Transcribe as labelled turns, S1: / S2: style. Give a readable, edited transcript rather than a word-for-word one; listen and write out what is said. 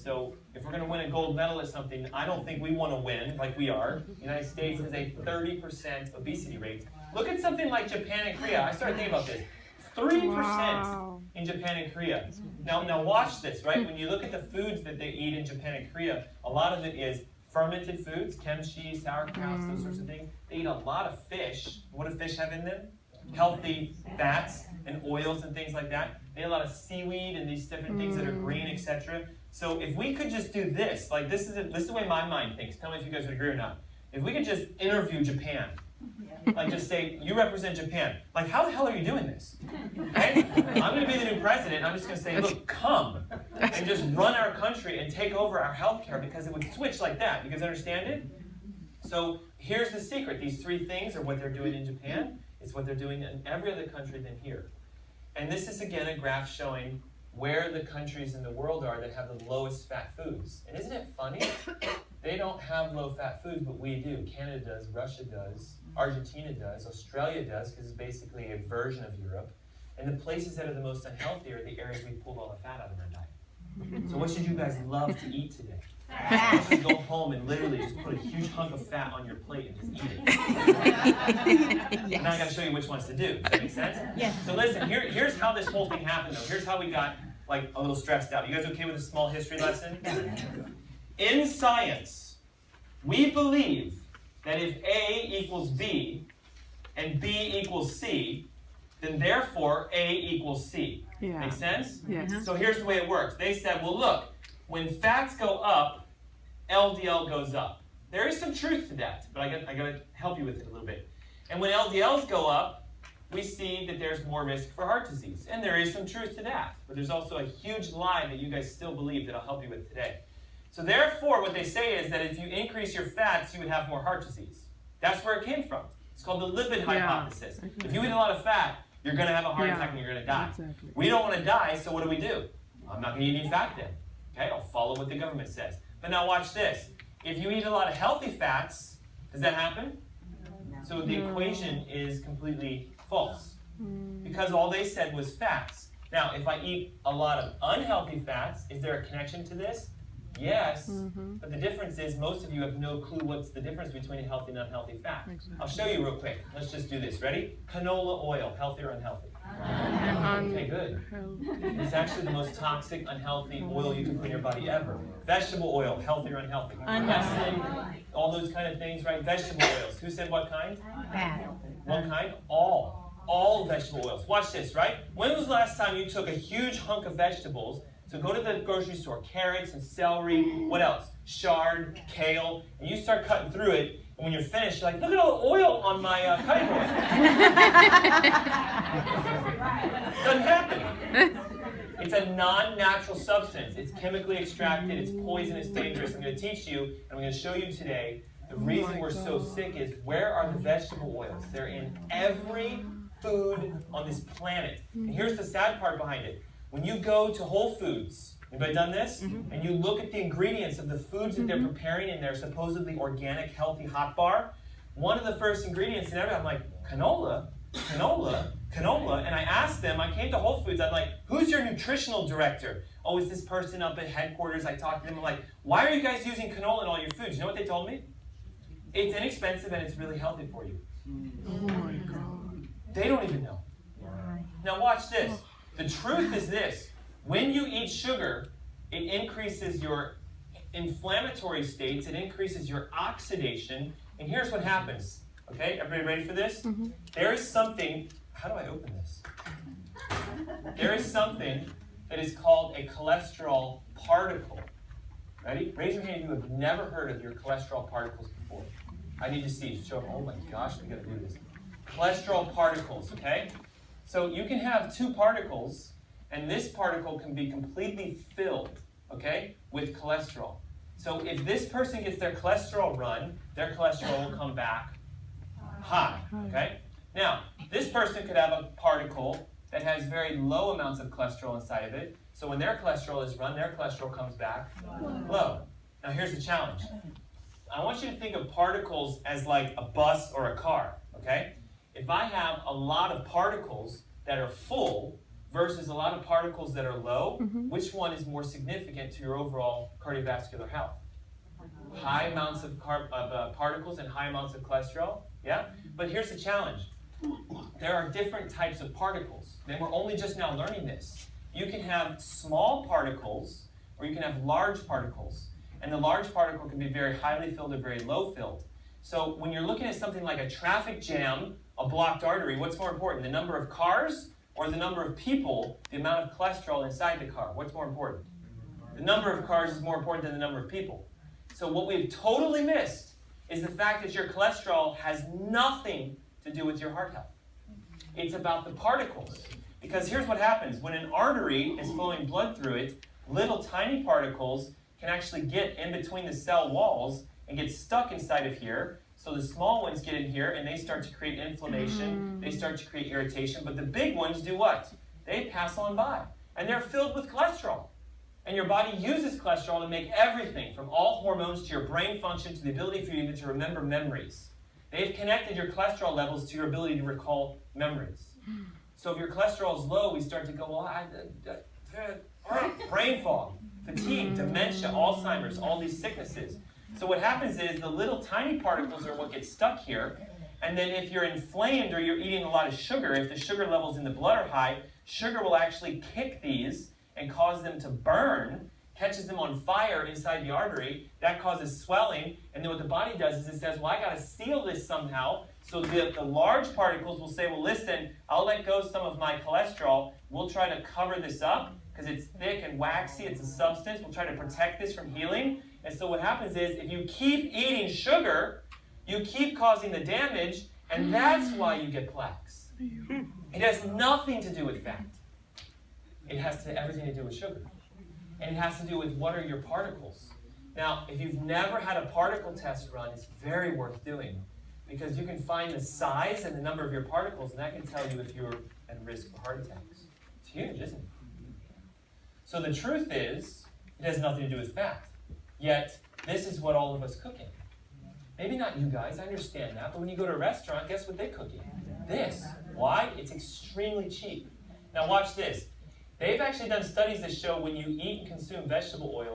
S1: So if we're going to win a gold medal at something, I don't think we want to win like we are. The United States has a 30% obesity rate. Look at something like Japan and Korea. I started thinking about this. 3% in Japan and Korea. Now watch this, right? When you look at the foods that they eat in Japan and Korea, a lot of it is fermented foods, kimchi, sauerkraut, those sorts of things. They eat a lot of fish. What do fish have in them? Healthy fats and oils and things like that. They eat a lot of seaweed and these different things that are green, etc. So if we could just do this, like this is the way my mind thinks. Tell me if you guys would agree or not. If we could just interview Japan, like just say, you represent Japan. Like, how the hell are you doing this? Okay? I'm going to be the new president. I'm just going to say, look, come and just run our country and take over our healthcare, because it would switch like that. You guys understand it? So here's the secret. These three things are what they're doing in Japan. It's what they're doing in every other country than here. And this is, again, a graph showing where the countries in the world are that have the lowest fat foods. And isn't it funny? They don't have low-fat foods, but we do. Canada does, Russia does, Argentina does, Australia does, because it's basically a version of Europe. And the places that are the most unhealthy are the areas we pulled all the fat out of our diet. So what should you guys love to eat today? You should go home and literally just put a huge hunk of fat on your plate and just eat it. Yes. Now I got to show you which ones to do. Does that make sense?
S2: Yes.
S1: So listen, here's how this whole thing happened, though. Here's how we got like a little stressed out. You guys okay with a small history lesson? In science, we believe that if A equals B and B equals C, then therefore A equals C.
S3: Yeah.
S1: Make sense?
S3: Yes.
S1: So here's the way it works. They said, well, look, when fats go up, LDL goes up. There is some truth to that, but I got to help you with it a little bit. And when LDLs go up, we see that there's more risk for heart disease. And there is some truth to that. But there's also a huge lie that you guys still believe that I'll help you with today. So therefore, what they say is that if you increase your fats, you would have more heart disease. That's where it came from. It's called the lipid hypothesis.
S3: Exactly.
S1: If you eat a lot of fat, you're going to have a heart attack and you're going to die.
S3: Exactly.
S1: We don't want to die, so what do? I'm not going to eat any fat then. Okay, I'll follow what the government says. But now watch this. If you eat a lot of healthy fats, does that happen? So the equation is completely false. Because all they said was fats. Now, if I eat a lot of unhealthy fats, is there a connection to this? Yes, but the difference is most of you have no clue what's the difference between a healthy and unhealthy fat.
S3: Exactly.
S1: I'll show you real quick. Let's just do this. Ready? Canola oil, healthy or unhealthy? Okay, good. It's actually the most toxic, unhealthy oil you can put in your body ever. Vegetable oil, healthy or unhealthy?
S2: Unhealthy.
S1: All those kind of things, right? Vegetable oils. Who said what kind?
S2: Bad.
S1: One kind? All vegetable oils. Watch this, right? When was the last time you took a huge hunk of vegetables? So go to the grocery store, carrots and celery, what else? Chard, kale, and you start cutting through it, and when you're finished, you're like, look at all the oil on my cutting board. Doesn't happen. It's a non-natural substance. It's chemically extracted, it's poison, it's dangerous. I'm going to teach you, and I'm going to show you today, the reason we're so sick is, where are the vegetable oils? They're in every food on this planet. And here's the sad part behind it. When you go to Whole Foods, anybody done this? And you look at the ingredients of the foods that they're preparing in their supposedly organic, healthy hot bar, one of the first ingredients in everything, I'm like, canola? And I asked them, I came to Whole Foods, I'm like, who's your nutritional director? Oh, it's this person up at headquarters. I talked to them, I'm like, why are you guys using canola in all your foods? You know what they told me? It's inexpensive and it's really healthy for you.
S3: Oh my God.
S1: They don't even know. Now watch this. The truth is this. When you eat sugar, it increases your inflammatory states, it increases your oxidation, and here's what happens. Okay, everybody ready for this? There is something, how do I open this? There is something that is called a cholesterol particle. Ready? Raise your hand if you have never heard of your cholesterol particles before. I need to see. Show them. Oh my gosh, we gotta do this. Cholesterol particles, okay? So you can have two particles, and this particle can be completely filled, okay, with cholesterol. So if this person gets their cholesterol run, their cholesterol will come back high, okay? Now, this person could have a particle that has very low amounts of cholesterol inside of it, so when their cholesterol is run, their cholesterol comes back low. Now here's the challenge. I want you to think of particles as like a bus or a car, okay? If I have a lot of particles that are full, versus a lot of particles that are low, which one is more significant to your overall cardiovascular health? High amounts of particles and high amounts of cholesterol, yeah? But here's the challenge. There are different types of particles, and we're only just now learning this. You can have small particles, or you can have large particles. And the large particle can be very highly filled or very low filled. So when you're looking at something like a traffic jam, a blocked artery, what's more important, the number of cars or the number of people, the amount of cholesterol inside the car? What's more important? The number of cars is more important than the number of people. So what we've totally missed is the fact that your cholesterol has nothing to do with your heart health. It's about the particles. Because here's what happens. When an artery is flowing blood through it, little tiny particles can actually get in between the cell walls and get stuck inside of here. So the small ones get in here and they start to create inflammation. They start to create irritation. But the big ones do what? They pass on by. And they're filled with cholesterol. And your body uses cholesterol to make everything from all hormones to your brain function to the ability for you to remember memories. They've connected your cholesterol levels to your ability to recall memories. So if your cholesterol is low, we start to go, well, brain fog, fatigue, dementia, Alzheimer's, all these sicknesses. So what happens is the little tiny particles are what get stuck here. And then if you're inflamed or you're eating a lot of sugar, if the sugar levels in the blood are high, sugar will actually kick these and cause them to burn, catches them on fire inside the artery. That causes swelling. And then what the body does is it says, well, I got to seal this somehow. So the large particles will say, well, listen, I'll let go some of my cholesterol. We'll try to cover this up because it's thick and waxy. It's a substance. We'll try to protect this from healing. And so what happens is if you keep eating sugar, you keep causing the damage, and that's why you get plaques. It has nothing to do with fat. It has everything to do with sugar. And it has to do with what are your particles. Now, if you've never had a particle test run, it's very worth doing because you can find the size and the number of your particles, and that can tell you if you're at risk for heart attacks. It's huge, isn't it? So the truth is, it has nothing to do with fat. Yet, this is what all of us cook in. Maybe not you guys, I understand that, but when you go to a restaurant, guess what they cook in? This. Why? It's extremely cheap. Now watch this. They've actually done studies that show when you eat and consume vegetable oil,